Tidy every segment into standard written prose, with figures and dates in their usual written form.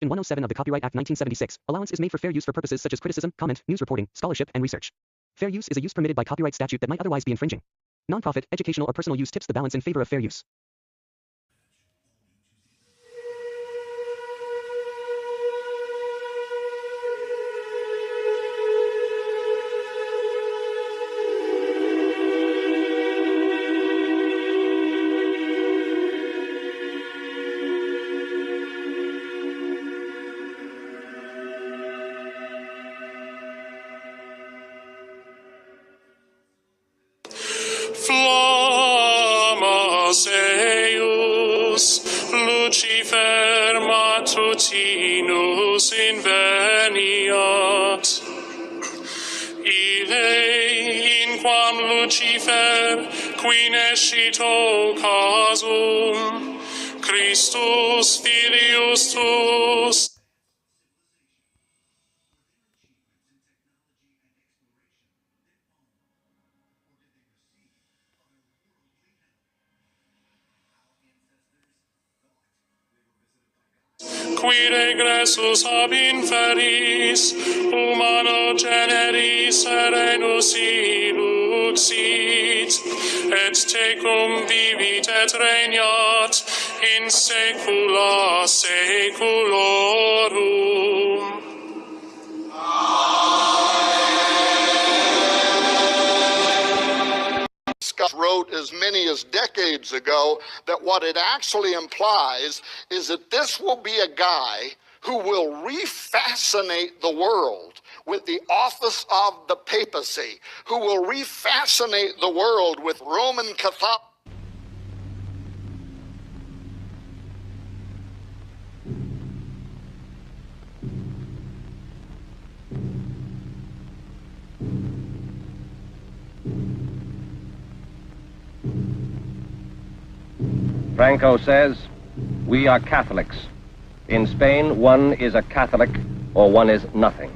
In 107 of the Copyright Act 1976, allowance is made for fair use for purposes such as criticism, comment, news reporting, scholarship, and research. Fair use is a use permitted by copyright statute that might otherwise be infringing. Nonprofit, educational, or personal use tips the balance in favor of fair use. Flammas eius, Lucifer matutinus inveniat. Ille inquam Lucifer, qui nescito casum, Christus filius tuus, qui regressus ab inferis, humano generis serenus iluxit, et tecum vivit et regnat in saecula saeculorum. Wrote as many as decades ago that what it actually implies is that this will be a guy who will refascinate the world with the office of the papacy, who will refascinate the world with Roman Catholic. Franco says, we are Catholics. In Spain, one is a Catholic or one is nothing.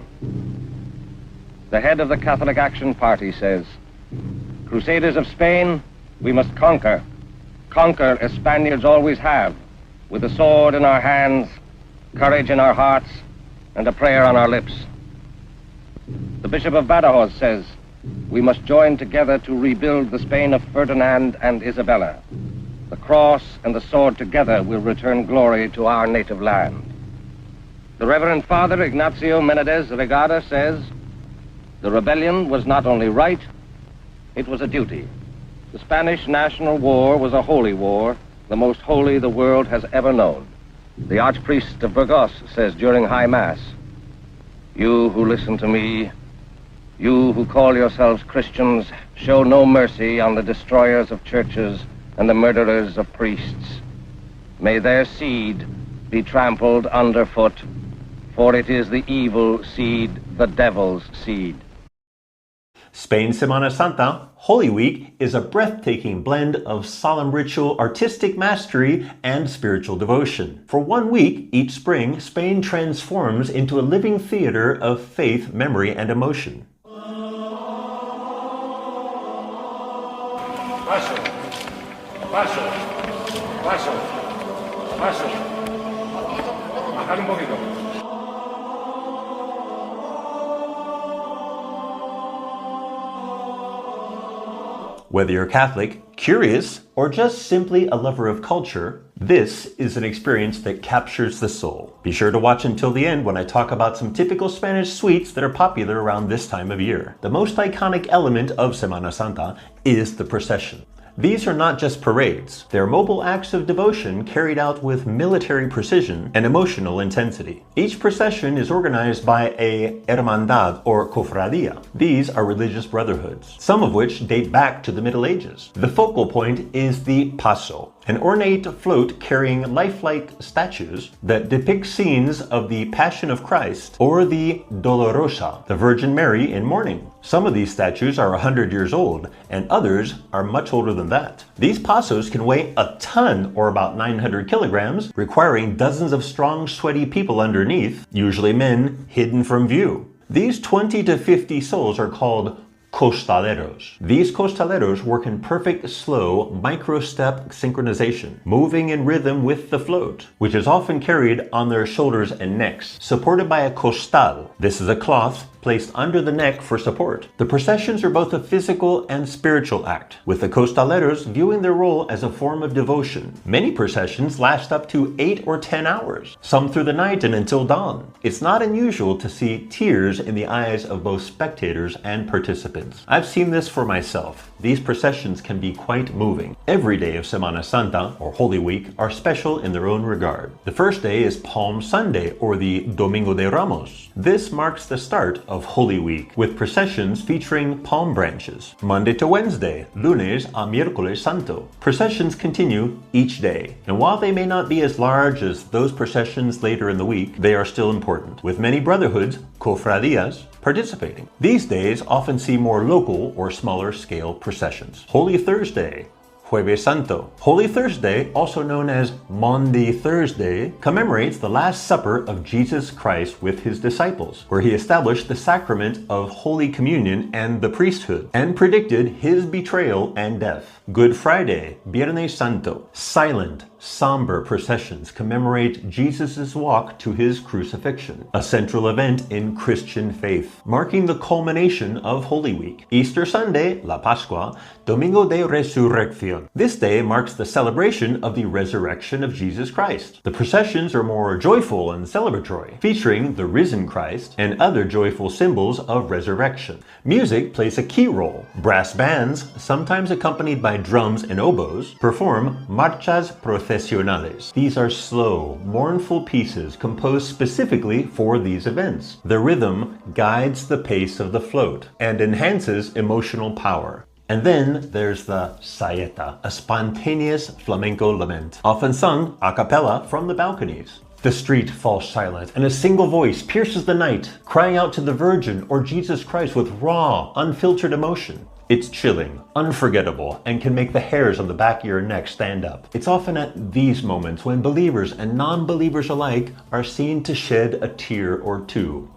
The head of the Catholic Action Party says, Crusaders of Spain, we must conquer. Conquer as Spaniards always have, with a sword in our hands, courage in our hearts, and a prayer on our lips. The Bishop of Badajoz says, we must join together to rebuild the Spain of Ferdinand and Isabella. The cross and the sword together will return glory to our native land. The Reverend Father Ignacio Menendez Regada says, the rebellion was not only right, it was a duty. The Spanish National War was a holy war, the most holy the world has ever known. The Archpriest of Burgos says during High Mass, you who listen to me, you who call yourselves Christians, show no mercy on the destroyers of churches and the murderers of priests. May their seed be trampled underfoot, for it is the evil seed, the devil's seed. Spain Semana Santa, Holy Week, is a breathtaking blend of solemn ritual, artistic mastery, and spiritual devotion. For 1 week each spring, Spain transforms into a living theater of faith, memory, and emotion. Paso, paso, paso. Bajar un poquito. Whether you're Catholic, curious, or just simply a lover of culture, this is an experience that captures the soul. Be sure to watch until the end when I talk about some typical Spanish sweets that are popular around this time of year. The most iconic element of Semana Santa is the procession. These are not just parades, they're mobile acts of devotion carried out with military precision and emotional intensity. Each procession is organized by a hermandad or cofradia. These are religious brotherhoods, some of which date back to the Middle Ages. The focal point is the paso, an ornate float carrying lifelike statues that depict scenes of the Passion of Christ or the Dolorosa, the Virgin Mary in mourning. Some of these statues are 100 years old, and others are much older than that. These pasos can weigh a ton, or about 900 kilograms, requiring dozens of strong, sweaty people underneath, usually men, hidden from view. These 20 to 50 souls are called costaleros. These costaleros work in perfect slow micro-step synchronization, moving in rhythm with the float, which is often carried on their shoulders and necks, supported by a costal. This is a cloth placed under the neck for support. The processions are both a physical and spiritual act, with the costaleros viewing their role as a form of devotion. Many processions last up to 8 or 10 hours, some through the night and until dawn. It's not unusual to see tears in the eyes of both spectators and participants. I've seen this for myself. These processions can be quite moving. Every day of Semana Santa, or Holy Week, are special in their own regard. The first day is Palm Sunday, or the Domingo de Ramos. This marks the start of Holy Week, with processions featuring palm branches. Monday to Wednesday, lunes a miércoles santo. Processions continue each day, and while they may not be as large as those processions later in the week, they are still important, with many brotherhoods, cofradías, participating. These days often see more local or smaller scale processions. Holy Thursday, Jueves Santo. Holy Thursday, also known as Maundy Thursday, commemorates the Last Supper of Jesus Christ with his disciples, where he established the sacrament of Holy Communion and the priesthood, and predicted his betrayal and death. Good Friday, Viernes Santo. Silent, somber processions commemorate Jesus' walk to his crucifixion, a central event in Christian faith, marking the culmination of Holy Week. Easter Sunday, La Pascua, Domingo de Resurrección. This day marks the celebration of the resurrection of Jesus Christ. The processions are more joyful and celebratory, featuring the risen Christ and other joyful symbols of resurrection. Music plays a key role. Brass bands, sometimes accompanied by drums and oboes, perform marchas procesionales. These are slow, mournful pieces composed specifically for these events. The rhythm guides the pace of the float and enhances emotional power. And then there's the saeta, a spontaneous flamenco lament, often sung a cappella from the balconies. The street falls silent, and a single voice pierces the night, crying out to the Virgin or Jesus Christ with raw, unfiltered emotion. It's chilling, unforgettable, and can make the hairs on the back of your neck stand up. It's often at these moments when believers and non-believers alike are seen to shed a tear or two.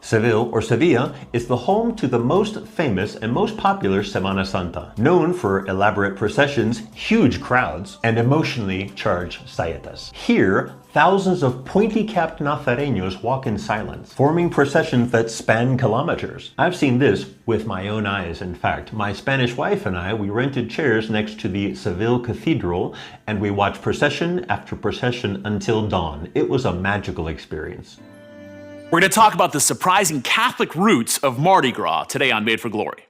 Seville, or Sevilla, is the home to the most famous and most popular Semana Santa, known for elaborate processions, huge crowds, and emotionally charged saetas. Here, thousands of pointy-capped Nazarenos walk in silence, forming processions that span kilometers. I've seen this with my own eyes, in fact. My Spanish wife and I, we rented chairs next to the Seville Cathedral, and we watched procession after procession until dawn. It was a magical experience. We're going to talk about the surprising Catholic roots of Mardi Gras today on Made for Glory.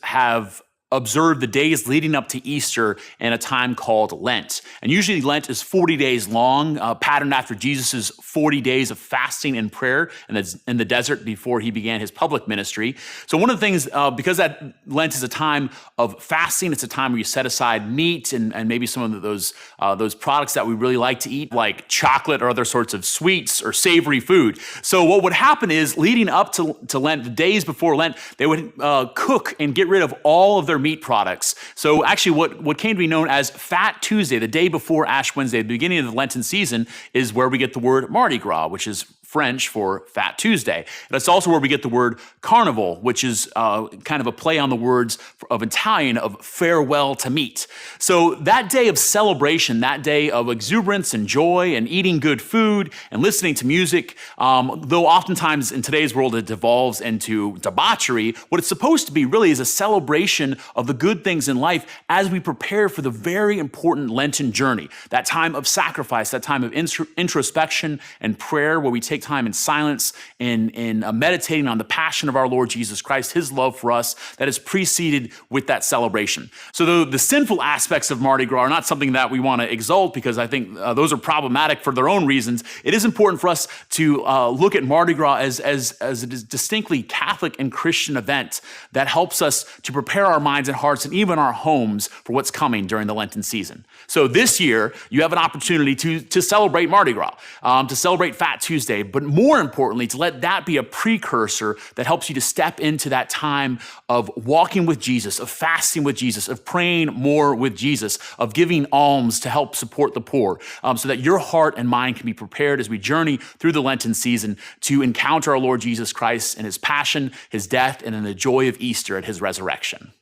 Have observed the days leading up to Easter in a time called Lent. And usually Lent is 40 days long, patterned after Jesus' 40 days of fasting and prayer in the desert before he began his public ministry. So one of the things, because that Lent is a time of fasting, it's a time where you set aside meat and maybe some of those products that we really like to eat, like chocolate or other sorts of sweets or savory food. So what would happen is, leading up to Lent, the days before Lent, they would cook and get rid of all of their meat products. So actually what came to be known as Fat Tuesday, the day before Ash Wednesday, the beginning of the Lenten season, is where we get the word Mardi Gras, which is French for Fat Tuesday. And it's also where we get the word carnival, which is kind of a play on the words of Italian of farewell to meat. So that day of celebration, that day of exuberance and joy and eating good food and listening to music, though oftentimes in today's world it devolves into debauchery, what it's supposed to be really is a celebration of the good things in life as we prepare for the very important Lenten journey, that time of sacrifice, that time of introspection and prayer, where we take time in silence in meditating on the passion of our Lord Jesus Christ, his love for us, that is preceded with that celebration. So the sinful aspects of Mardi Gras are not something that we want to exalt, because I think those are problematic for their own reasons. It is important for us to look at Mardi Gras as a distinctly Catholic and Christian event that helps us to prepare our minds and hearts and even our homes for what's coming during the Lenten season. So this year, you have an opportunity to celebrate Mardi Gras, to celebrate Fat Tuesday. but more importantly, to let that be a precursor that helps you to step into that time of walking with Jesus, of fasting with Jesus, of praying more with Jesus, of giving alms to help support the poor, so that your heart and mind can be prepared as we journey through the Lenten season to encounter our Lord Jesus Christ in his passion, his death, and in the joy of Easter at his resurrection.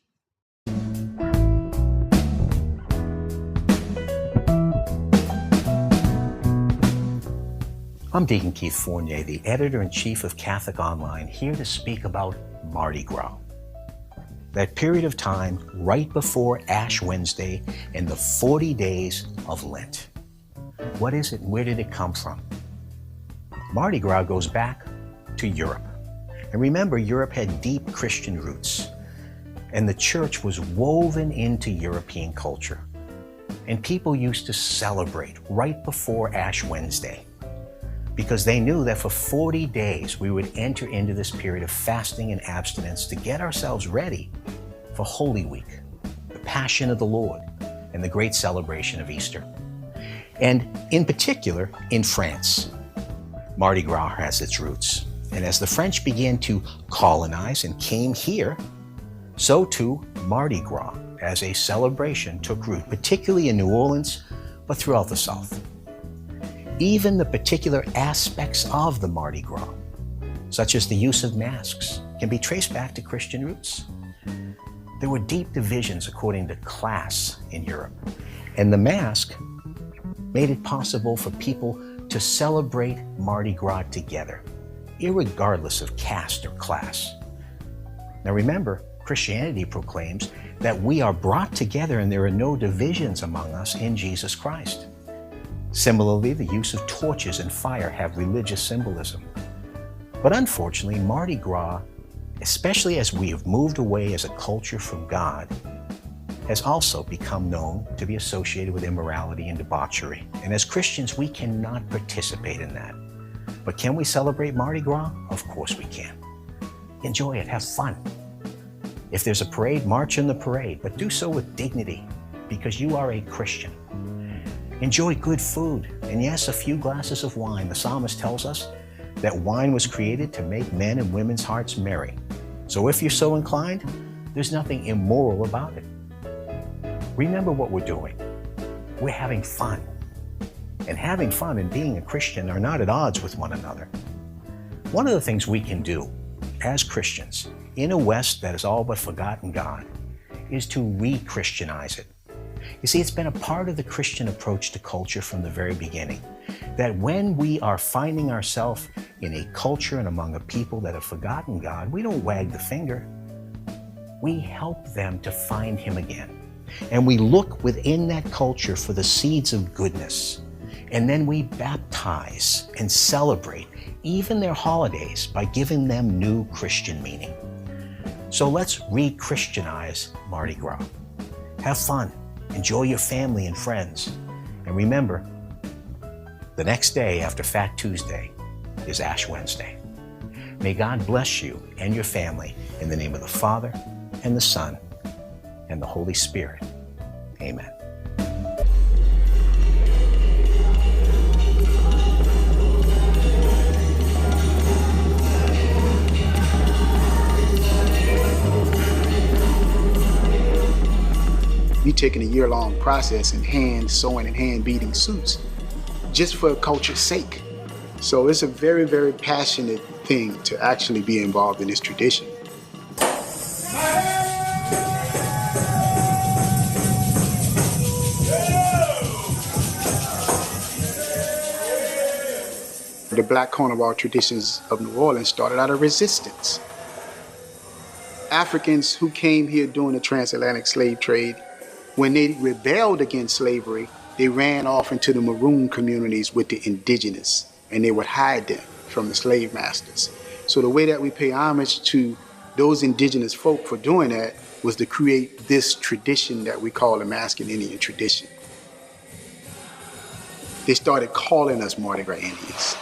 I'm Deacon Keith Fournier, the editor-in-chief of Catholic Online, here to speak about Mardi Gras. That period of time right before Ash Wednesday and the 40 days of Lent. What is it and where did it come from? Mardi Gras goes back to Europe. And remember, Europe had deep Christian roots, and the church was woven into European culture. And people used to celebrate right before Ash Wednesday, because they knew that for 40 days we would enter into this period of fasting and abstinence to get ourselves ready for Holy Week, the Passion of the Lord, and the great celebration of Easter. And in particular, in France, Mardi Gras has its roots. And as the French began to colonize and came here, so too Mardi Gras as a celebration took root, particularly in New Orleans, but throughout the South. Even the particular aspects of the Mardi Gras, such as the use of masks, can be traced back to Christian roots. There were deep divisions according to class in Europe, and the mask made it possible for people to celebrate Mardi Gras together, irregardless of caste or class. Now remember, Christianity proclaims that we are brought together and there are no divisions among us in Jesus Christ. Similarly, the use of torches and fire have religious symbolism. But unfortunately, Mardi Gras, especially as we have moved away as a culture from God, has also become known to be associated with immorality and debauchery. And as Christians, we cannot participate in that. But can we celebrate Mardi Gras? Of course we can. Enjoy it, have fun. If there's a parade, march in the parade, but do so with dignity, because you are a Christian. Enjoy good food, and yes, a few glasses of wine. The psalmist tells us that wine was created to make men and women's hearts merry. So if you're so inclined, there's nothing immoral about it. Remember what we're doing. We're having fun. And having fun and being a Christian are not at odds with one another. One of the things we can do as Christians in a West that has all but forgotten God is to re-Christianize it. You see, it's been a part of the Christian approach to culture from the very beginning, that when we are finding ourselves in a culture and among a people that have forgotten God, we don't wag the finger. We help them to find Him again. And we look within that culture for the seeds of goodness. And then we baptize and celebrate even their holidays by giving them new Christian meaning. So let's re-Christianize Mardi Gras. Have fun. Enjoy your family and friends. And remember, the next day after Fat Tuesday is Ash Wednesday. May God bless you and your family in the name of the Father and the Son and the Holy Spirit. Amen. You're taking a year-long process in hand sewing and hand beating suits just for culture's sake. So it's a very, very passionate thing to actually be involved in this tradition. The Black Carnival traditions of New Orleans started out of resistance. Africans who came here during the transatlantic slave trade, when they rebelled against slavery, they ran off into the maroon communities with the indigenous, and they would hide them from the slave masters. So the way that we pay homage to those indigenous folk for doing that was to create this tradition that we call the Masculine Indian tradition. They started calling us Mardi Gras Indians.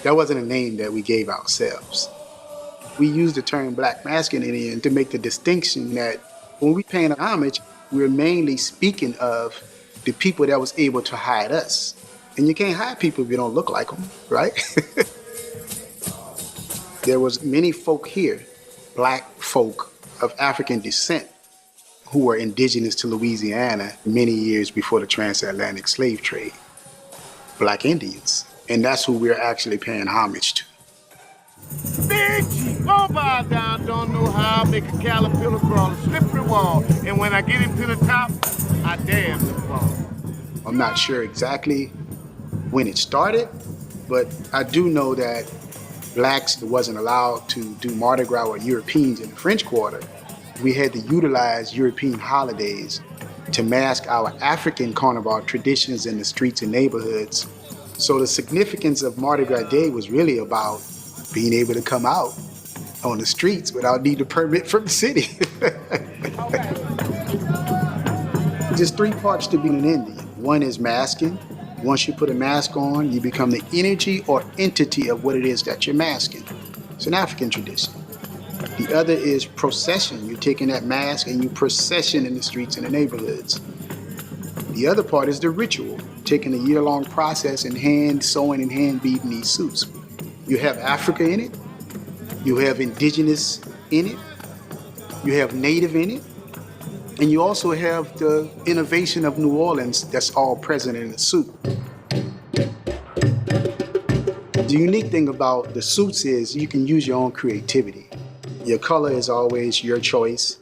That wasn't a name that we gave ourselves. We used the term Black Masculine Indian to make the distinction that when we pay homage, we're mainly speaking of the people that was able to hide us And you can't hide people if you don't look like them, right? There was many folk here, black folk of African descent, who were indigenous to Louisiana many years before the transatlantic slave trade. Black Indians. And that's who we're actually paying homage to. Bitch, go bow down, don't know how, make a caterpillar crawl a slippery wall. And when I get him to the top, I dare him to fall. I'm not sure exactly when it started, but I do know that blacks wasn't allowed to do Mardi Gras with Europeans in the French Quarter. We had to utilize European holidays to mask our African carnival traditions in the streets and neighborhoods. So the significance of Mardi Gras Day was really about being able to come out on the streets without needing a permit from the city. There's three parts to being an Indian. One is masking. Once you put a mask on, you become the energy or entity of what it is that you're masking. It's an African tradition. The other is procession. You're taking that mask and you procession in the streets and the neighborhoods. The other part is the ritual, taking a year-long process and hand sewing and hand beading these suits. You have Africa in it, you have indigenous in it, you have native in it, and you also have the innovation of New Orleans that's all present in the suit. The unique thing about the suits is you can use your own creativity. Your color is always your choice.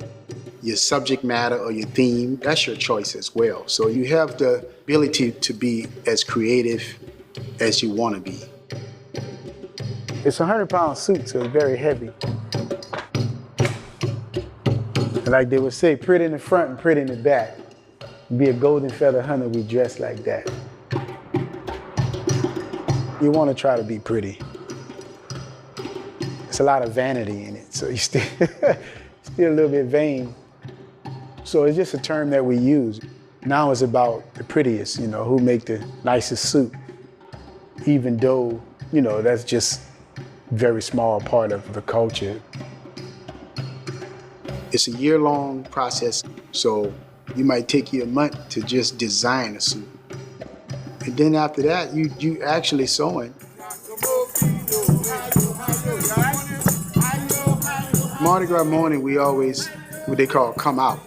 Your subject matter or your theme, that's your choice as well. So you have the ability to be as creative as you want to be. It's a 100-pound suit, so it's very heavy. And like they would say, pretty in the front and pretty in the back. Be a golden feather hunter, we dress like that. You want to try to be pretty. There's a lot of vanity in it, so you still a little bit vain. So it's just a term that we use. Now it's about the prettiest, who make the nicest suit. Even though, that's just a very small part of the culture. It's a year-long process, so you might take you a month to just design a suit. And then after that, you actually sewing. Mardi Gras morning, we always, what they call come out.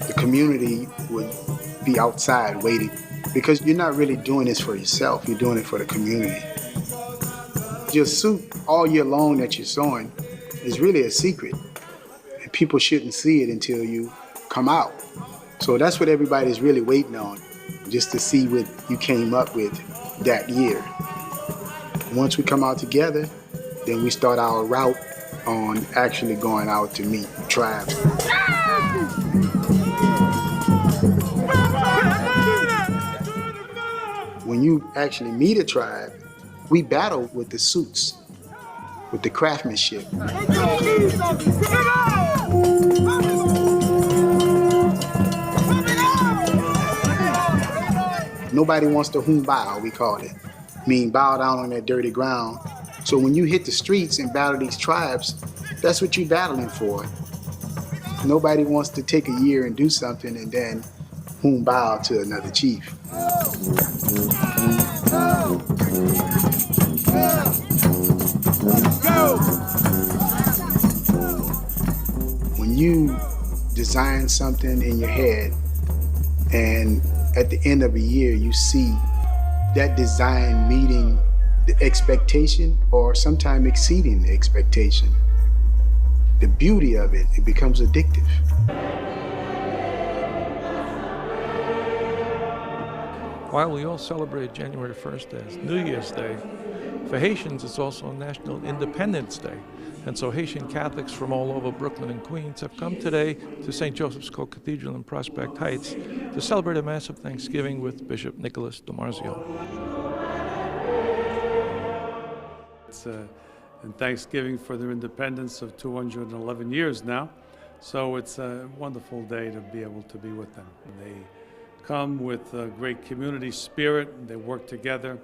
The community would be outside waiting because you're not really doing this for yourself, you're doing it for the community. Your suit all year long that you're sewing is really a secret. And people shouldn't see it until you come out. So that's what everybody's really waiting on, just to see what you came up with that year. Once we come out together, then we start our route on actually going out to meet tribes. When you actually meet a tribe, we battle with the suits, with the craftsmanship. Nobody wants to bow, we call it. Mean bow down on that dirty ground. So when you hit the streets and battle these tribes, that's what you're battling for. Nobody wants to take a year and do something and then bow to another chief. When you design something in your head and at the end of a year you see that design meeting the expectation or sometimes exceeding the expectation, the beauty of it, it becomes addictive. While we all celebrate January 1st as New Year's Day, for Haitians it's also National Independence Day. And so Haitian Catholics from all over Brooklyn and Queens have come today to St. Joseph's Co-Cathedral in Prospect Heights to celebrate a Mass of Thanksgiving with Bishop Nicholas DiMarzio. It's in Thanksgiving for their independence of 211 years now. So it's a wonderful day to be able to be with them. They come with a great community spirit, they work together,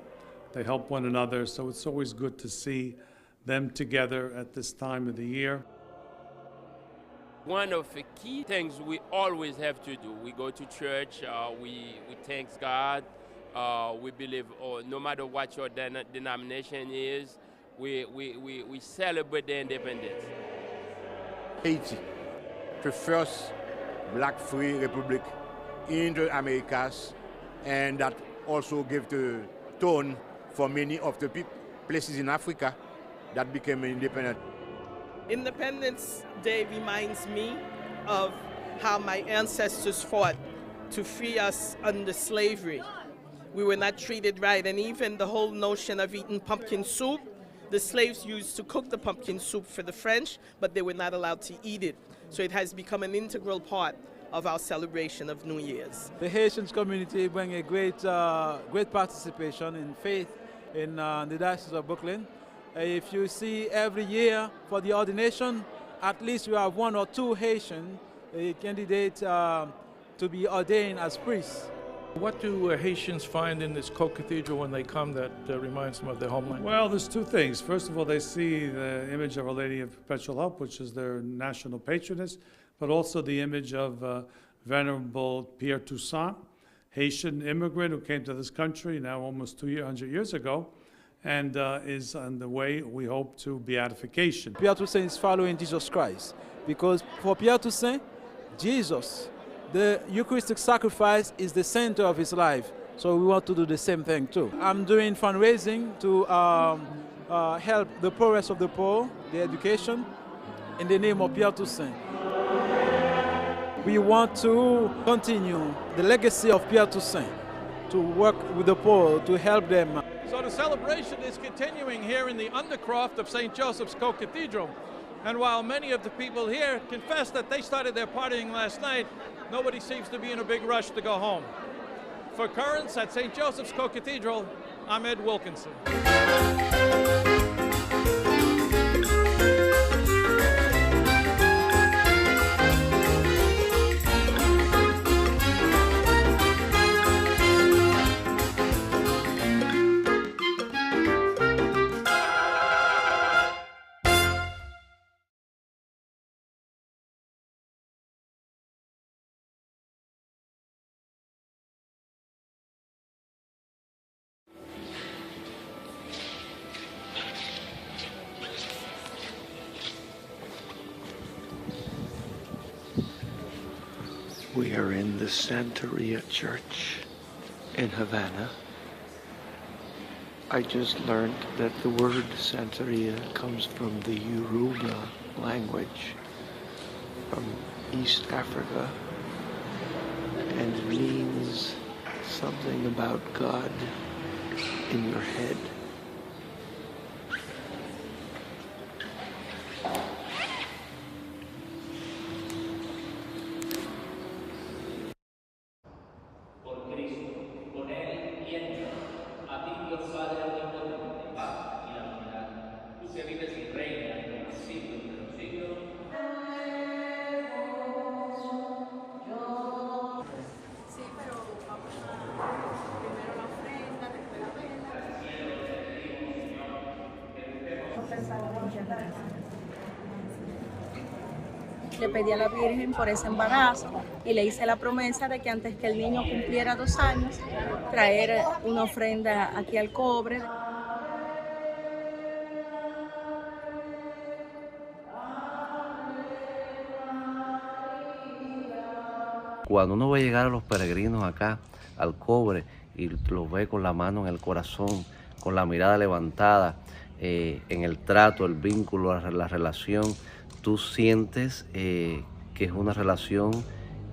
they help one another, so it's always good to see them together at this time of the year. One of the key things we always have to do, we go to church, we thank God, we believe, no matter what your denomination is, we celebrate the independence. Haiti, the first black free republic in the Americas, and that also gave the tone for many of the places in Africa that became independent. Independence Day reminds me of how my ancestors fought to free us under slavery. We were not treated right, and even the whole notion of eating pumpkin soup, the slaves used to cook the pumpkin soup for the French, but they were not allowed to eat it. So it has become an integral part of our celebration of New Year's. The Haitian community bring a great participation in faith in the Diocese of Brooklyn. If you see every year for the ordination, at least we have 1 or 2 Haitian candidates to be ordained as priests. What do Haitians find in this co-cathedral when they come that reminds them of their homeland? Well, there's 2 things. First of all, they see the image of Our Lady of Perpetual Help, which is their national patroness, but also the image of Venerable Pierre Toussaint, Haitian immigrant who came to this country now almost 200 years ago, and is on the way, we hope, to beatification. Pierre Toussaint is following Jesus Christ, because for Pierre Toussaint, Jesus, the Eucharistic sacrifice, is the center of his life. So we want to do the same thing too. I'm doing fundraising to help the poorest of the poor, the education, in the name of Pierre Toussaint. We want to continue the legacy of Pierre Toussaint, to work with the poor, to help them. So the celebration is continuing here in the undercroft of St. Joseph's Co-Cathedral. And while many of the people here confess that they started their partying last night, nobody seems to be in a big rush to go home. For Currents at St. Joseph's Co-Cathedral, I'm Ed Wilkinson. We are in the Santaria Church in Havana. I just learned that the word Santaria comes from the Yoruba language from East Africa and means something about God in your head. Le pedí a la Virgen por ese embarazo y le hice la promesa de que antes que el niño cumpliera 2 años, traer una ofrenda aquí al cobre. Cuando uno ve llegar a los peregrinos acá al cobre y los ve con la mano en el corazón, con la mirada levantada, en el trato, el vínculo, la relación, tú sientes que es una relación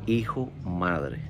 hijo-madre.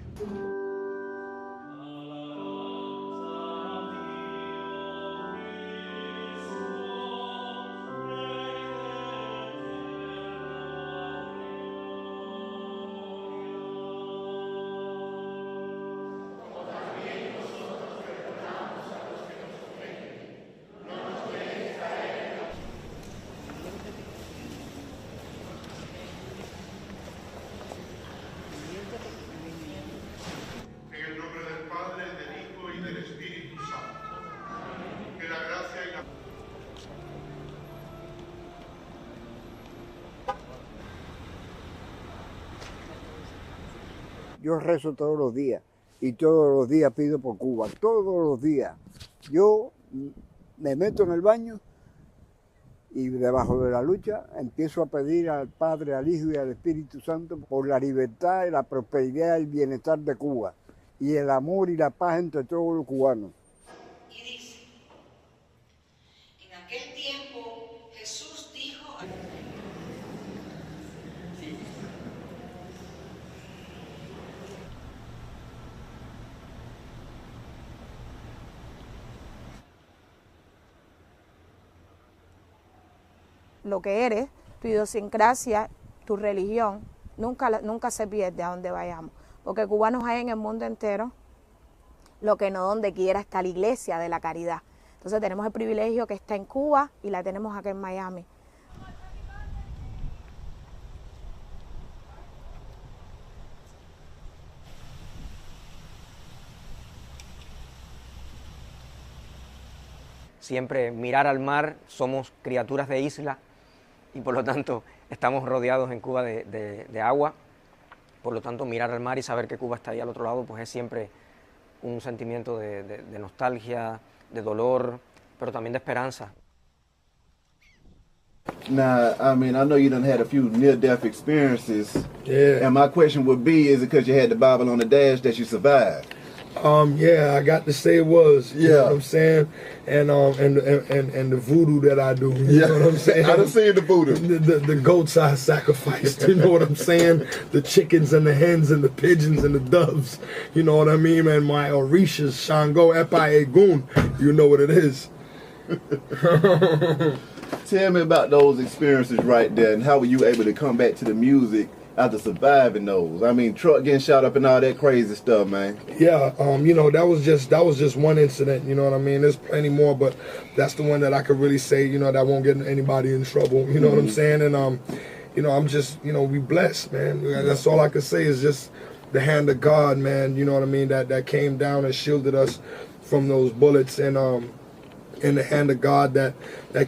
Yo rezo todos los días y todos los días pido por Cuba, todos los días. Yo me meto en el baño y debajo de la lucha empiezo a pedir al Padre, al Hijo y al Espíritu Santo por la libertad, la prosperidad y el bienestar de Cuba y el amor y la paz entre todos los cubanos. Y dice, en aquel tiempo Jesús dijo lo que eres, tu idiosincrasia, tu religión, nunca se pierde a donde vayamos. Porque cubanos hay en el mundo entero, lo que no donde quiera está la iglesia de la caridad. Entonces tenemos el privilegio que está en Cuba y la tenemos acá en Miami. Siempre mirar al mar, somos criaturas de isla y por lo tanto estamos rodeados en Cuba de agua. Por lo tanto, mirar al mar y saber que Cuba está ahí al otro lado, pues es siempre un sentimiento de nostalgia, de dolor, pero también de esperanza. Now, I mean, I know you done had a few near-death experiences. Yeah. And my question would be, is it because you had the Bible on the dash that you survived? Yeah, I got to say it was. You Yeah. know what I'm saying? And the voodoo that I do. You know what I'm saying? I done seen the voodoo. The goats I sacrificed. You know what I'm saying? The chickens and the hens and the pigeons and the doves. You know what I mean? And my Orishas, Shango, Epi, Egun. You know what it is. Tell me about those experiences right there, and how were you able to come back to the music after surviving those? I mean, truck getting shot up and all that crazy stuff, man. Yeah, you know, that was just one incident, you know what I mean? There's plenty more, but that's the one that I could really say, you know, that won't get anybody in trouble, you know what I'm saying? And, you know, I'm just, you know, we blessed, man. That's all I could say is just the hand of God, man, you know what I mean, that came down and shielded us from those bullets, and the hand of God that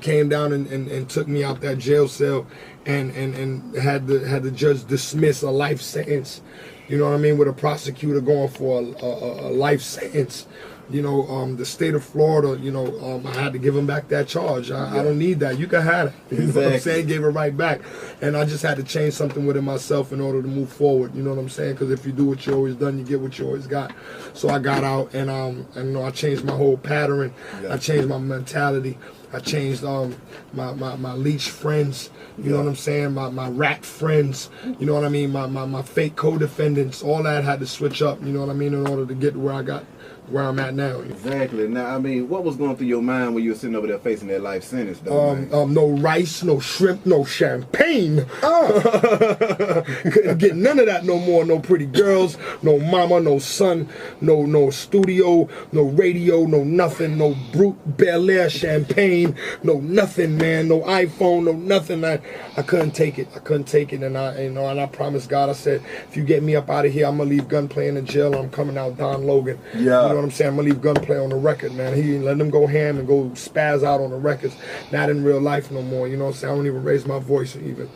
came down and took me out that jail cell and had the judge dismiss a life sentence, you know what I mean, with a prosecutor going for a life sentence. You know, the state of Florida, you know, I had to give him back that charge. I don't need that. You can have it. You know what I'm saying? Gave it right back. And I just had to change something within myself in order to move forward. You know what I'm saying? Because if you do what you always done, you get what you always got. So I got out and you know, I changed my whole pattern. I changed my mentality. I changed my leech friends. You know what I'm saying? My rat friends. You know what I mean? My fake co-defendants. All that had to switch up. You know what I mean? In order to get to where I'm at now. Exactly. Now, I mean, what was going through your mind when you were sitting over there facing that life sentence, though? No rice, no shrimp, no champagne. Couldn't get none of that no more. No pretty girls, no mama, no son, no studio, no radio, no nothing, no brute Bel Air champagne, no nothing, man, no iPhone, no nothing. I couldn't take it. I couldn't take it, and I promised God. I said, if you get me up out of here, I'm gonna leave gunplay in the jail. I'm coming out Don Logan. Yeah. You know what I'm saying? I'm gonna leave gunplay on the record, man. He ain't letting them go ham and go spaz out on the records. Not in real life no more. You know what I'm saying? I don't even raise my voice even.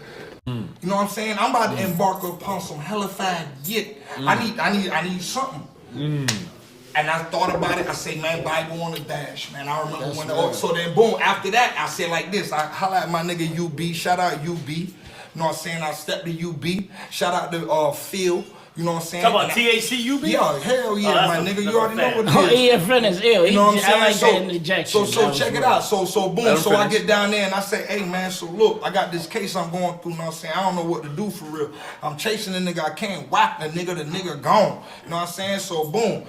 You know what I'm saying? I'm about to embark upon some hellified yit. I need something. And I thought about it. I say, man, Bible on the dash, man. I remember so then boom, after that, I said like this. I holla at my nigga UB. Shout out UB. You know what I'm saying? I stepped to UB. Shout out to Phil. You know what I'm saying? Talk about THCUB? Yeah, hell yeah, my nigga. You already know what it is. Oh, yeah, friend is ill. You know what I'm saying? I like that interjection. So check it out. So boom. So I get down there and I say, hey man, so look, I got this case I'm going through. You know what I'm saying? I don't know what to do for real. I'm chasing the nigga. I can't whack the nigga gone. You know what I'm saying? So boom.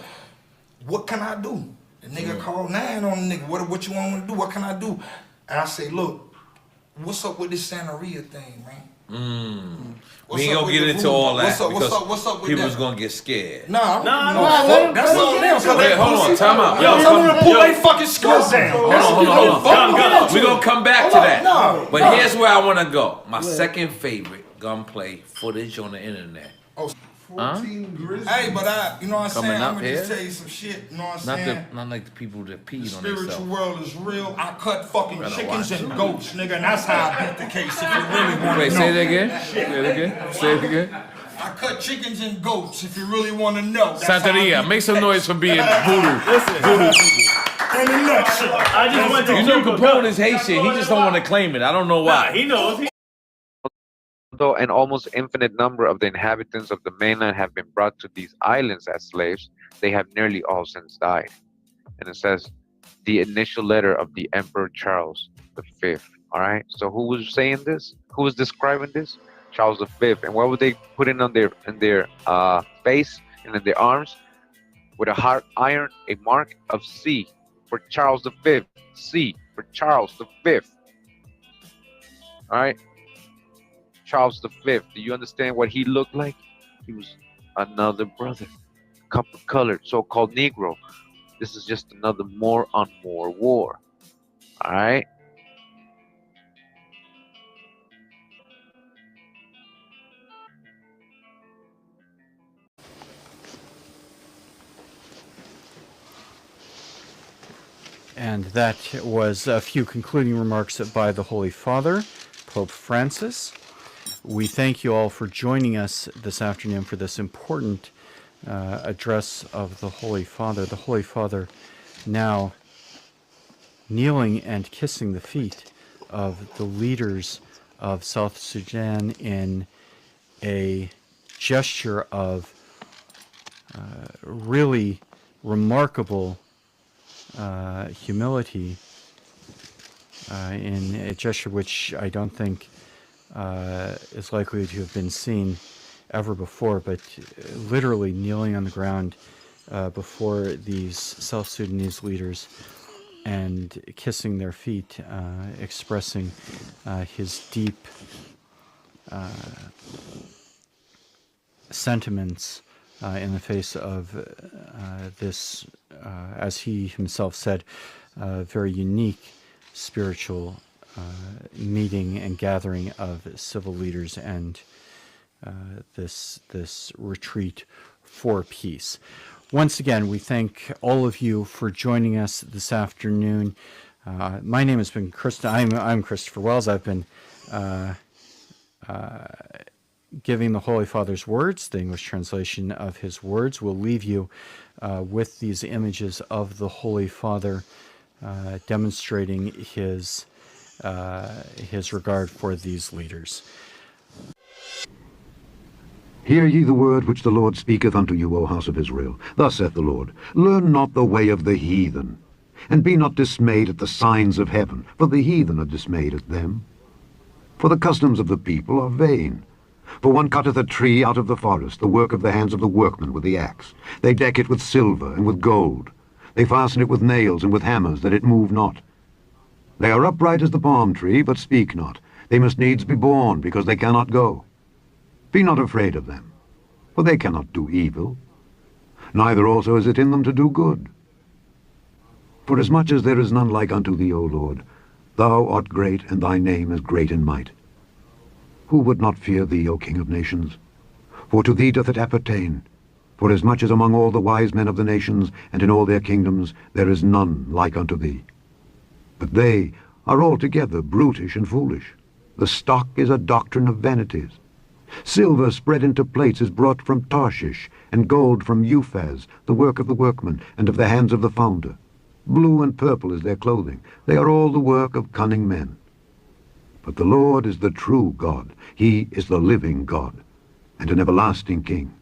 What can I do? The nigga called 9 on the nigga. What you want me to do? What can I do? And I say, look, what's up with this Santaria thing, man? We ain't gonna get into all that what's up with people's that? gonna get scared. Nah, that's on them. Wait, hold on, time out. Tell them to pull their fucking skirts down. Hold on. We're gonna come back to that. No. But here's where I wanna go. My second favorite gunplay footage on the internet. Hey, but you know what I'm saying? I'm gonna just tell you some shit, you know what I'm saying? Not like the people that peed on Spiritual themselves. world is real. I cut fucking chickens and goats, nigga, and that's how I beat the case if you really want to know. Wait, say it again? Say it again? I cut chickens and goats, if you really want to know. That's Santaria, make some noise for being voodoo. Voodoo people. In a nutshell. I just went to You know Capone is Haitian. He just don't want to claim it. I don't know why. He knows. Although an almost infinite number of the inhabitants of the mainland have been brought to these islands as slaves, they have nearly all since died. And it says, the initial letter of the Emperor Charles V. All right. So who was saying this? Who was describing this? Charles V. And what were they putting on their face and in their arms? With a hard iron, a mark of C for Charles V. C for Charles V. All right. Charles V. Do you understand what he looked like? He was another brother, copper-colored, so-called Negro. This is just another more on more war. All right. And that was a few concluding remarks by the Holy Father, Pope Francis. We thank you all for joining us this afternoon for this important address of the Holy Father. The Holy Father now kneeling and kissing the feet of the leaders of South Sudan in a gesture of really remarkable humility, in a gesture which I don't think is likely to have been seen ever before, but literally kneeling on the ground before these South Sudanese leaders and kissing their feet, expressing his deep sentiments in the face of this, as he himself said, very unique spiritual meeting and gathering of civil leaders and this retreat for peace. Once again, we thank all of you for joining us this afternoon. My name has been I'm Christopher Wells. I've been giving the Holy Father's words, the English translation of his words. We'll leave you with these images of the Holy Father demonstrating his regard for these leaders. Hear ye the word which the Lord speaketh unto you, O house of Israel. Thus saith the Lord, learn not the way of the heathen, and be not dismayed at the signs of heaven, for the heathen are dismayed at them. For the customs of the people are vain. For one cutteth a tree out of the forest, the work of the hands of the workman with the axe. They deck it with silver and with gold. They fasten it with nails and with hammers, that it move not. They are upright as the palm tree, but speak not. They must needs be born, because they cannot go. Be not afraid of them, for they cannot do evil, neither also is it in them to do good. For as much as there is none like unto thee, O Lord, thou art great, and thy name is great in might. Who would not fear thee, O King of nations? For to thee doth it appertain. For as much as among all the wise men of the nations, and in all their kingdoms, there is none like unto thee. But they are altogether brutish and foolish. The stock is a doctrine of vanities. Silver spread into plates is brought from Tarshish, and gold from Uphaz, the work of the workman, and of the hands of the founder. Blue and purple is their clothing. They are all the work of cunning men. But the Lord is the true God. He is the living God, and an everlasting King.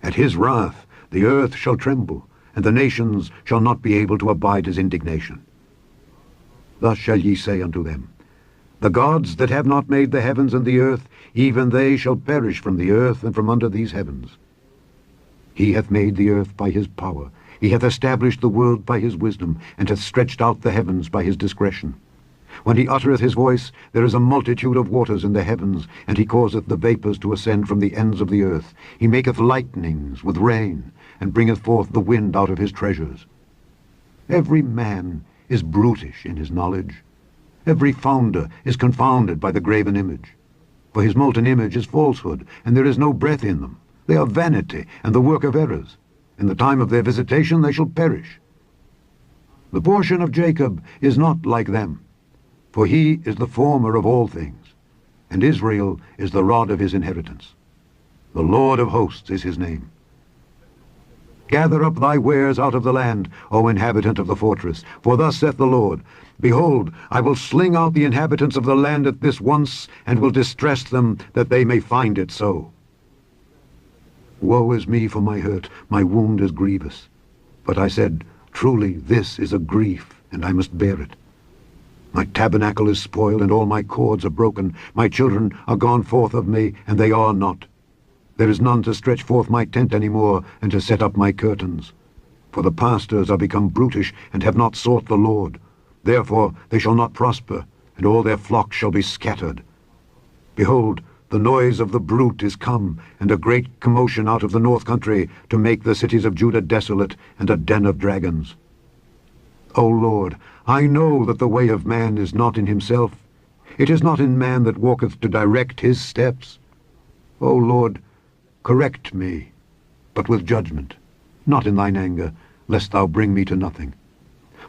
At his wrath the earth shall tremble, and the nations shall not be able to abide his indignation. Thus shall ye say unto them, the gods that have not made the heavens and the earth, even they shall perish from the earth and from under these heavens. He hath made the earth by his power. He hath established the world by his wisdom, and hath stretched out the heavens by his discretion. When he uttereth his voice, there is a multitude of waters in the heavens, and he causeth the vapours to ascend from the ends of the earth. He maketh lightnings with rain, and bringeth forth the wind out of his treasures. Every man is brutish in his knowledge. Every founder is confounded by the graven image. For his molten image is falsehood, and there is no breath in them. They are vanity, and the work of errors. In the time of their visitation they shall perish. The portion of Jacob is not like them, for he is the former of all things, and Israel is the rod of his inheritance. The Lord of hosts is his name. Gather up thy wares out of the land, O inhabitant of the fortress. For thus saith the Lord, Behold, I will sling out the inhabitants of the land at this once, and will distress them, that they may find it so. Woe is me for my hurt, my wound is grievous. But I said, Truly this is a grief, and I must bear it. My tabernacle is spoiled, and all my cords are broken. My children are gone forth of me, and they are not. There is none to stretch forth my tent any more, and to set up my curtains. For the pastors are become brutish, and have not sought the Lord. Therefore they shall not prosper, and all their flocks shall be scattered. Behold, the noise of the brute is come, and a great commotion out of the north country, to make the cities of Judah desolate, and a den of dragons. O Lord, I know that the way of man is not in himself. It is not in man that walketh to direct his steps. O Lord, correct me, but with judgment, not in thine anger, lest thou bring me to nothing.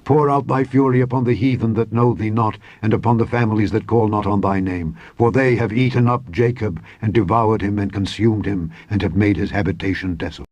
Pour out thy fury upon the heathen that know thee not, and upon the families that call not on thy name. For they have eaten up Jacob, and devoured him, and consumed him, and have made his habitation desolate.